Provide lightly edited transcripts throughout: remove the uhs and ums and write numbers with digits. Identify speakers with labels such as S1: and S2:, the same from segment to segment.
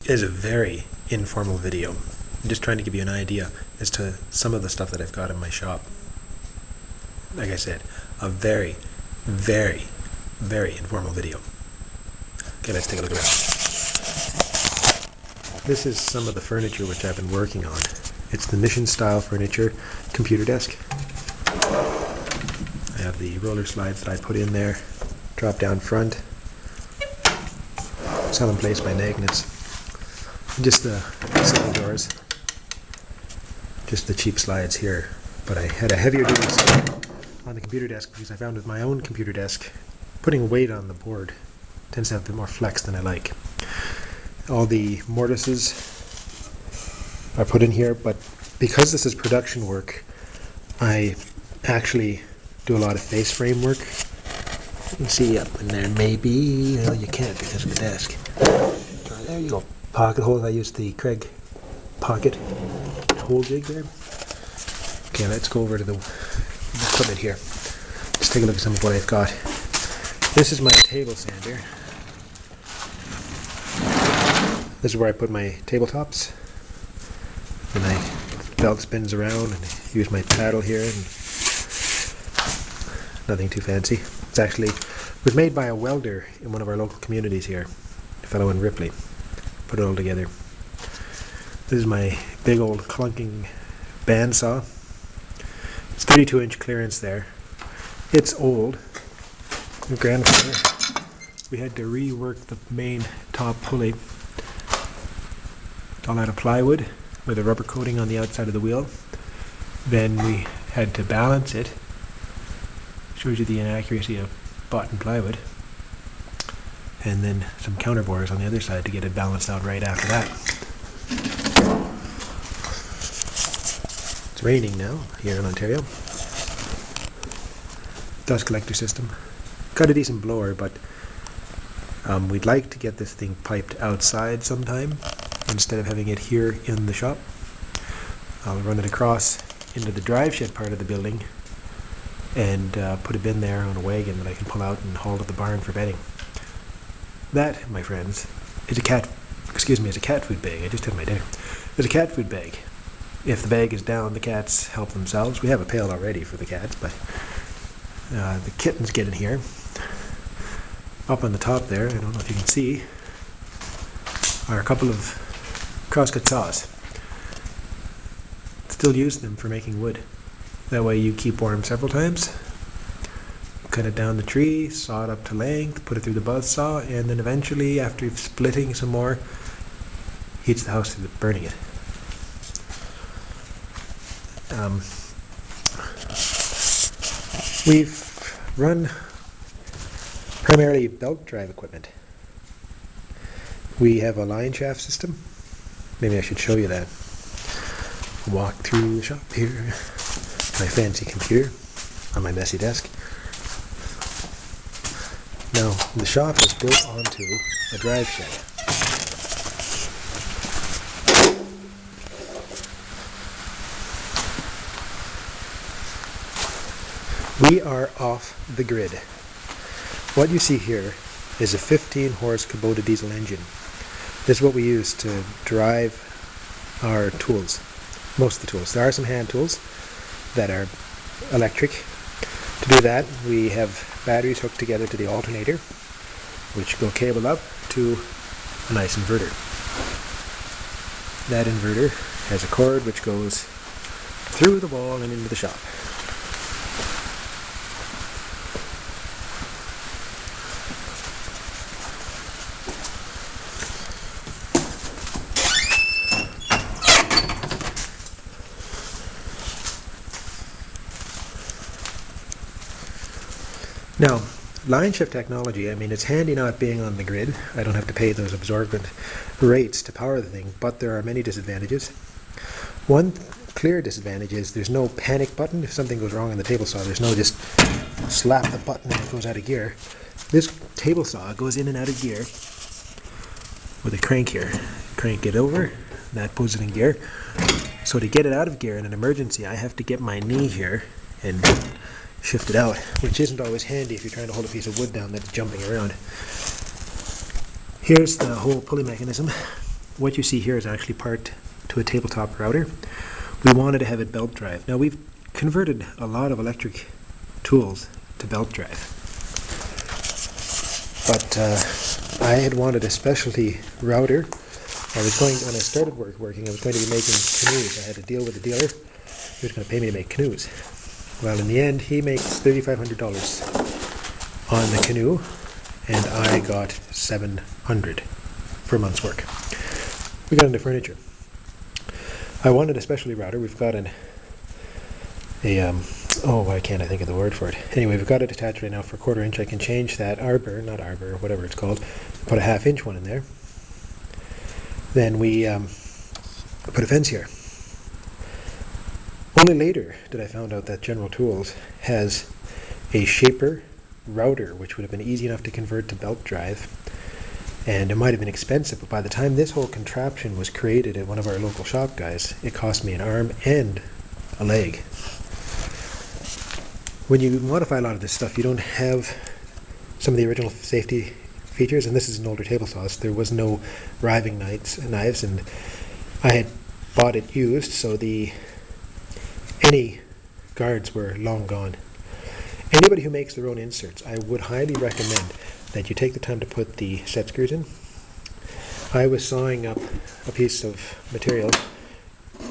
S1: is a very informal video. I'm just trying to give you an idea as to some of the stuff that I've got in my shop. Like I said, a very, very, very informal video. Okay, let's take a look around. This is some of the furniture which I've been working on. It's the mission style furniture computer desk. I have the roller slides that I put in there, drop down front, it's held in place by magnets. Just the sliding doors, just the cheap slides here. But I had a heavier duty slide on the computer desk because I found with my own computer desk, putting weight on the board tends to have a bit more flex than I like. All the mortises are put in here, but because this is production work, I actually do a lot of face frame work. You can see up in there maybe, well you can't because of the desk. There you go, pocket holes. I used the Craig pocket hole jig there. Okay, let's go over to the equipment here. Let's take a look at some of what I've got. This is my table sander. This is where I put my tabletops. And my belt spins around and I use my paddle here. And nothing too fancy. It's actually was made by a welder in one of our local communities here, a fellow in Ripley. Put it all together. This is my big old clunking bandsaw. It's 32-inch clearance there. It's old. Grandfather. We had to rework the main top pulley. It's all out of plywood with a rubber coating on the outside of the wheel. Then we had to balance it. Shows you the inaccuracy of bought-in plywood. And then some counterbores on the other side to get it balanced out right after that. It's raining now here in Ontario. Dust collector system. Got a decent blower, but we'd like to get this thing piped outside sometime instead of having it here in the shop. I'll run it across into the drive shed part of the building and put a bin there on a wagon that I can pull out and haul to the barn for bedding. That, my friends, is a cat food bag. I just had my dinner. It's a cat food bag. If the bag is down, the cats help themselves. We have a pail already for the cats, but the kittens get in here. Up on the top there, I don't know if you can see, are a couple of crosscut saws. Still use them for making wood. That way you keep warm several times. Cut it down the tree, saw it up to length, put it through the buzz saw, and then eventually, after splitting some more, heats the house through burning it. We've run primarily belt drive equipment. We have a line shaft system. Maybe I should show you that. Walk through the shop here. My fancy computer on my messy desk. Now, the shop is built onto a drive shed. We are off the grid. What you see here is a 15-horse Kubota diesel engine. This is what we use to drive our tools, most of the tools. There are some hand tools that are electric. To do that, we have batteries hooked together to the alternator, which go cabled up to a nice inverter. That inverter has a cord which goes through the wall and into the shop. Now, line shift technology, I mean, it's handy not being on the grid. I don't have to pay those absorbent rates to power the thing, but there are many disadvantages. One clear disadvantage is there's no panic button. If something goes wrong on the table saw, there's no just slap the button and it goes out of gear. This table saw goes in and out of gear with a crank here. Crank it over, that puts it in gear. So to get it out of gear in an emergency, I have to get my knee here and shift it out, which isn't always handy if you're trying to hold a piece of wood down that's jumping around. Here's the whole pulley mechanism. what you see here is actually part to a tabletop router. We wanted to have it belt drive. Now we've converted a lot of electric tools to belt drive. But I had wanted a specialty router. When I started working, I was going to be making canoes. I had to deal with the dealer. He was going to pay me to make canoes. Well, in the end, he makes $3,500 on the canoe, and I got $700 for a month's work. We got into furniture. I wanted a specialty router. We've got why can't I think of the word for it? Anyway, we've got it attached right now for 1/4 inch. I can change that arbor, whatever it's called, put a 1/2 inch one in there. Then we put a fence here. Only later did I find out that General Tools has a shaper router, which would have been easy enough to convert to belt drive. And it might have been expensive, but by the time this whole contraption was created at one of our local shop guys, it cost me an arm and a leg. When you modify a lot of this stuff, you don't have some of the original safety features, and this is an older table saw. There was no riving knives, and I had bought it used, so any guards were long gone. Anybody who makes their own inserts, I would highly recommend that you take the time to put the set screws in. I was sawing up a piece of material,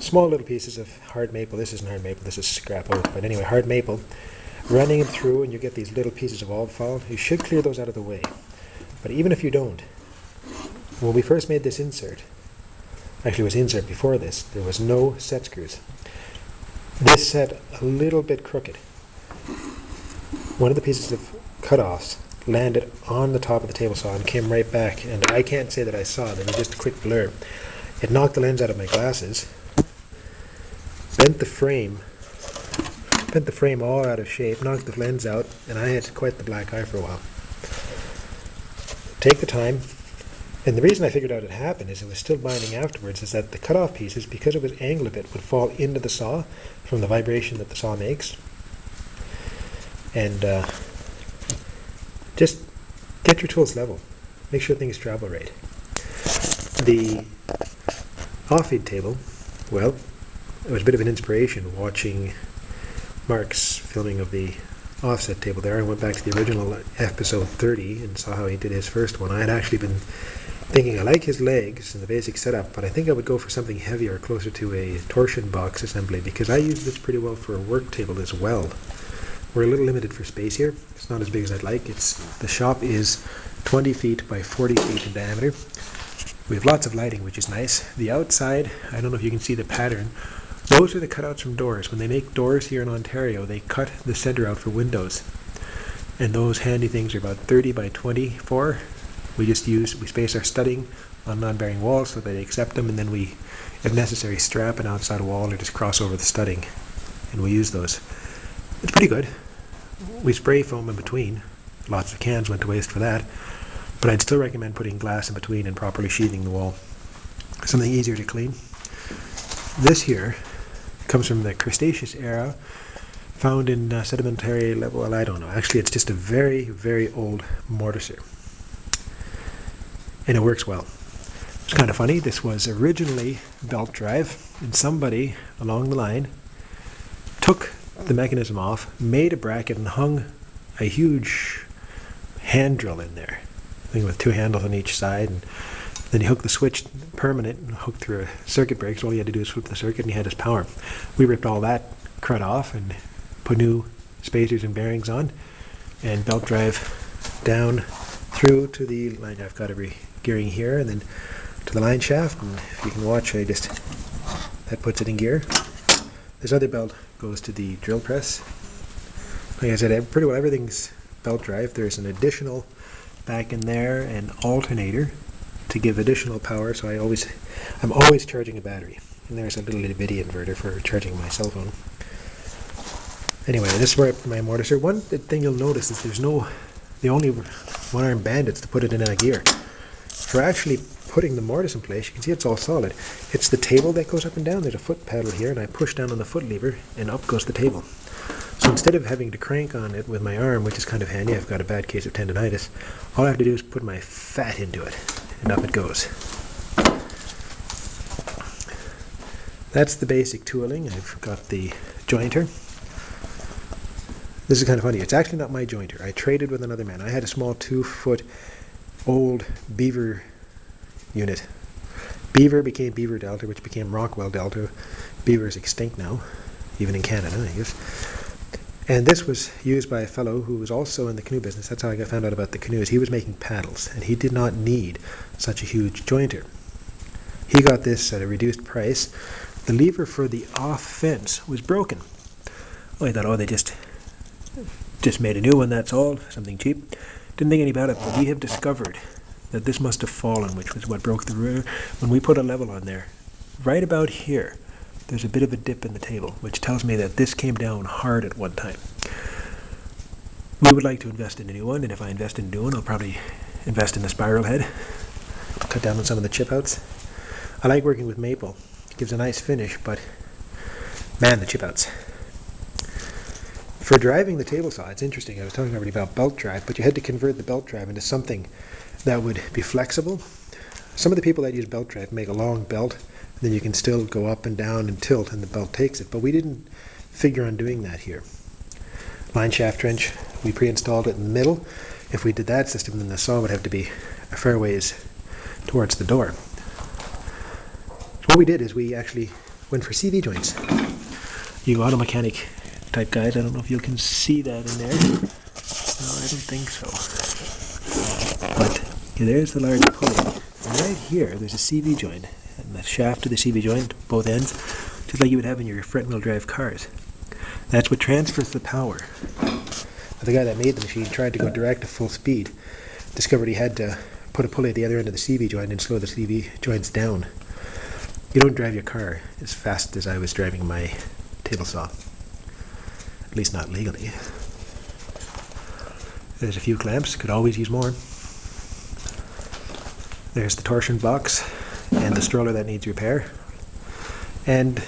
S1: small little pieces of hard maple. This isn't hard maple, this is scrap oak, but anyway, hard maple. Running them through, and you get these little pieces of all-foul. You should clear those out of the way. But even if you don't, when we first made this insert, actually it was insert before this, there was no set screws. This set a little bit crooked. One of the pieces of cut-offs landed on the top of the table saw and came right back, and I can't say that I saw it, it was just a quick blur. It knocked the lens out of my glasses, bent the frame all out of shape, knocked the lens out, and I had quite the black eye for a while. Take the time, and the reason I figured out it happened is it was still binding afterwards, is that the cut-off pieces, because it was angled a bit, would fall into the saw from the vibration that the saw makes. And just get your tools level. Make sure things travel right. The off-feed table, well, it was a bit of an inspiration watching Mark's filming of the offset table there. I went back to the original episode 30 and saw how he did his first one. I had actually been thinking I like his legs and the basic setup, but I think I would go for something heavier, closer to a torsion box assembly, because I use this pretty well for a work table as well. We're a little limited for space here. It's not as big as I'd like. The shop is 20 feet by 40 feet in diameter. We have lots of lighting, which is nice. The outside, I don't know if you can see the pattern, those are the cutouts from doors. When they make doors here in Ontario, they cut the center out for windows. And those handy things are about 30 by 24. We space our studding on non-bearing walls so that they accept them, and then we, if necessary, strap an outside wall or just cross over the studding. And we use those. It's pretty good. We spray foam in between. Lots of cans went to waste for that. But I'd still recommend putting glass in between and properly sheathing the wall. Something easier to clean. This here comes from the Cretaceous era, found in sedimentary level. Well, I don't know. Actually, it's just a very, very old mortiser. And it works well. It's kind of funny. This was originally belt drive, and somebody along the line took the mechanism off, made a bracket, and hung a huge hand drill in there, I think with 2 handles on each side, and then he hooked the switch permanent and hooked through a circuit breaker, so all he had to do was flip the circuit and he had his power. We ripped all that crud off and put new spacers and bearings on, and belt drive down through to the line. I've got every gearing here, and then to the line shaft, and if you can watch, that puts it in gear. This other belt goes to the drill press. Like I said, pretty well everything's belt drive. There's an additional back in there, an alternator to give additional power, so I'm always charging a battery. And there's a little bitty inverter for charging my cell phone. Anyway, this is where I put my mortiser. One thing you'll notice is the only one-arm bandits to put it in a gear. For actually putting the mortise in place, you can see it's all solid. It's the table that goes up and down. There's a foot pedal here, and I push down on the foot lever, and up goes the table. So instead of having to crank on it with my arm, which is kind of handy, I've got a bad case of tendonitis, all I have to do is put my fat into it, and up it goes. That's the basic tooling. I've got the jointer. This is kind of funny. It's actually not my jointer. I traded with another man. I had a small 2-foot old Beaver unit. Beaver became Beaver Delta, which became Rockwell Delta. Beaver is extinct now, even in Canada, I guess. And this was used by a fellow who was also in the canoe business. That's how I found out about the canoes. He was making paddles, and he did not need such a huge jointer. He got this at a reduced price. The lever for the off fence was broken. Oh, I thought, oh, they just made a new one, that's all, something cheap. Didn't think any about it, but we have discovered that this must have fallen, which was what broke the rear. When we put a level on there, right about here, there's a bit of a dip in the table, which tells me that this came down hard at one time. We would like to invest in a new one, and if I invest in a new one, I'll probably invest in the spiral head, cut down on some of the chip outs. I like working with maple. It gives a nice finish, but man, the chip outs. For driving the table saw, it's interesting. I was talking already about belt drive, but you had to convert the belt drive into something that would be flexible. Some of the people that use belt drive make a long belt, and then you can still go up and down and tilt, and the belt takes it. But we didn't figure on doing that here. Line shaft wrench, we pre-installed it in the middle. If we did that system, then the saw would have to be a fair ways towards the door. So what we did is we actually went for CV joints. You auto mechanic type guys, I don't know if you can see that in there. No, I don't think so. But okay, there's the large pulley. And right here, there's a CV joint. And the shaft of the CV joint, both ends, just like you would have in your front wheel drive cars. That's what transfers the power. Now, the guy that made the machine tried to go direct at full speed. Discovered he had to put a pulley at the other end of the CV joint and slow the CV joints down. You don't drive your car as fast as I was driving my table saw. At least not legally. There's a few clamps, could always use more. There's the torsion box and the stroller that needs repair. And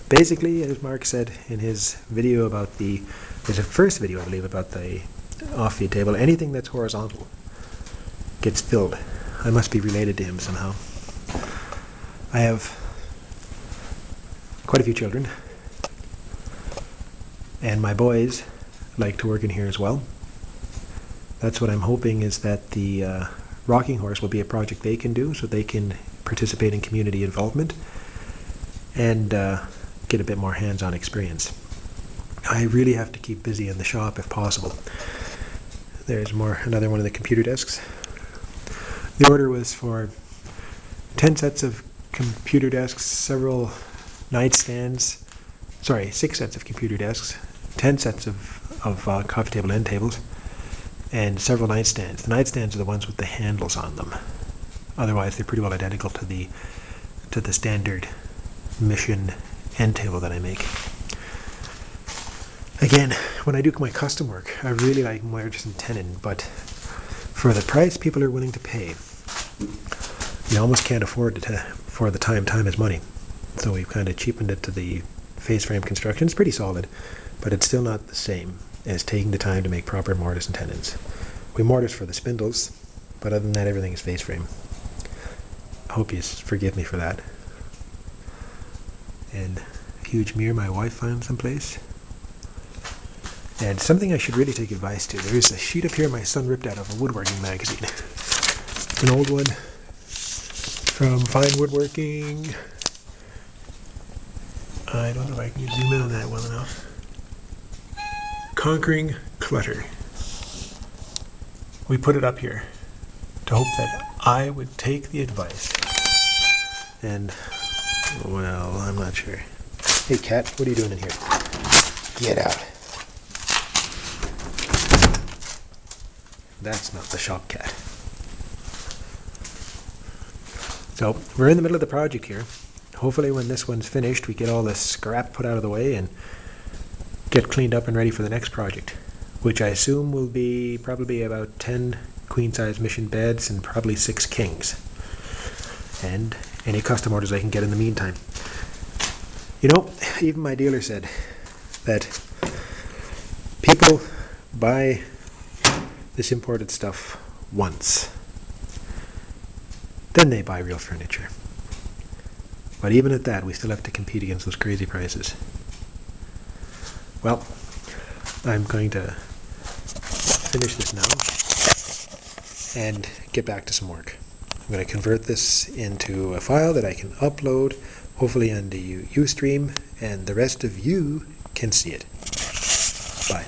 S1: basically, as Mark said in his video about there's a first video I believe about the off-feed table, anything that's horizontal gets filled. I must be related to him somehow. I have quite a few children, and my boys like to work in here as well. That's what I'm hoping, is that the rocking horse will be a project they can do, so they can participate in community involvement and get a bit more hands-on experience. I really have to keep busy in the shop if possible. There's another one of the computer desks. The order was for 10 sets of computer desks, several nightstands, 6 sets of computer desks, 10 sets of coffee table end tables, and several nightstands. The nightstands are the ones with the handles on them. Otherwise, they're pretty well identical to the standard mission end table that I make. Again, when I do my custom work, I really like mortise and tenon, but for the price people are willing to pay, you almost can't afford for the time. Time is money. So we've kind of cheapened it to the face frame construction. It's pretty solid, but it's still not the same as taking the time to make proper mortise and tenons. We mortise for the spindles, but other than that, everything is face frame. I hope you forgive me for that. And a huge mirror my wife found someplace. And something I should really take advice to. There is a sheet up here my son ripped out of a woodworking magazine. An old one from Fine Woodworking. I don't know if I can zoom in on that well enough. Conquering Clutter. We put it up here to hope that I would take the advice. And, well, I'm not sure. Hey, cat, what are you doing in here? Get out. That's not the shop cat. So, we're in the middle of the project here. Hopefully when this one's finished, we get all this scrap put out of the way and get cleaned up and ready for the next project, which I assume will be probably about 10 queen-size mission beds and probably 6 kings. And any custom orders I can get in the meantime. You know, even my dealer said that people buy this imported stuff once, then they buy real furniture. But even at that, we still have to compete against those crazy prices. Well, I'm going to finish this now and get back to some work. I'm going to convert this into a file that I can upload, hopefully on the Ustream, and the rest of you can see it. Bye.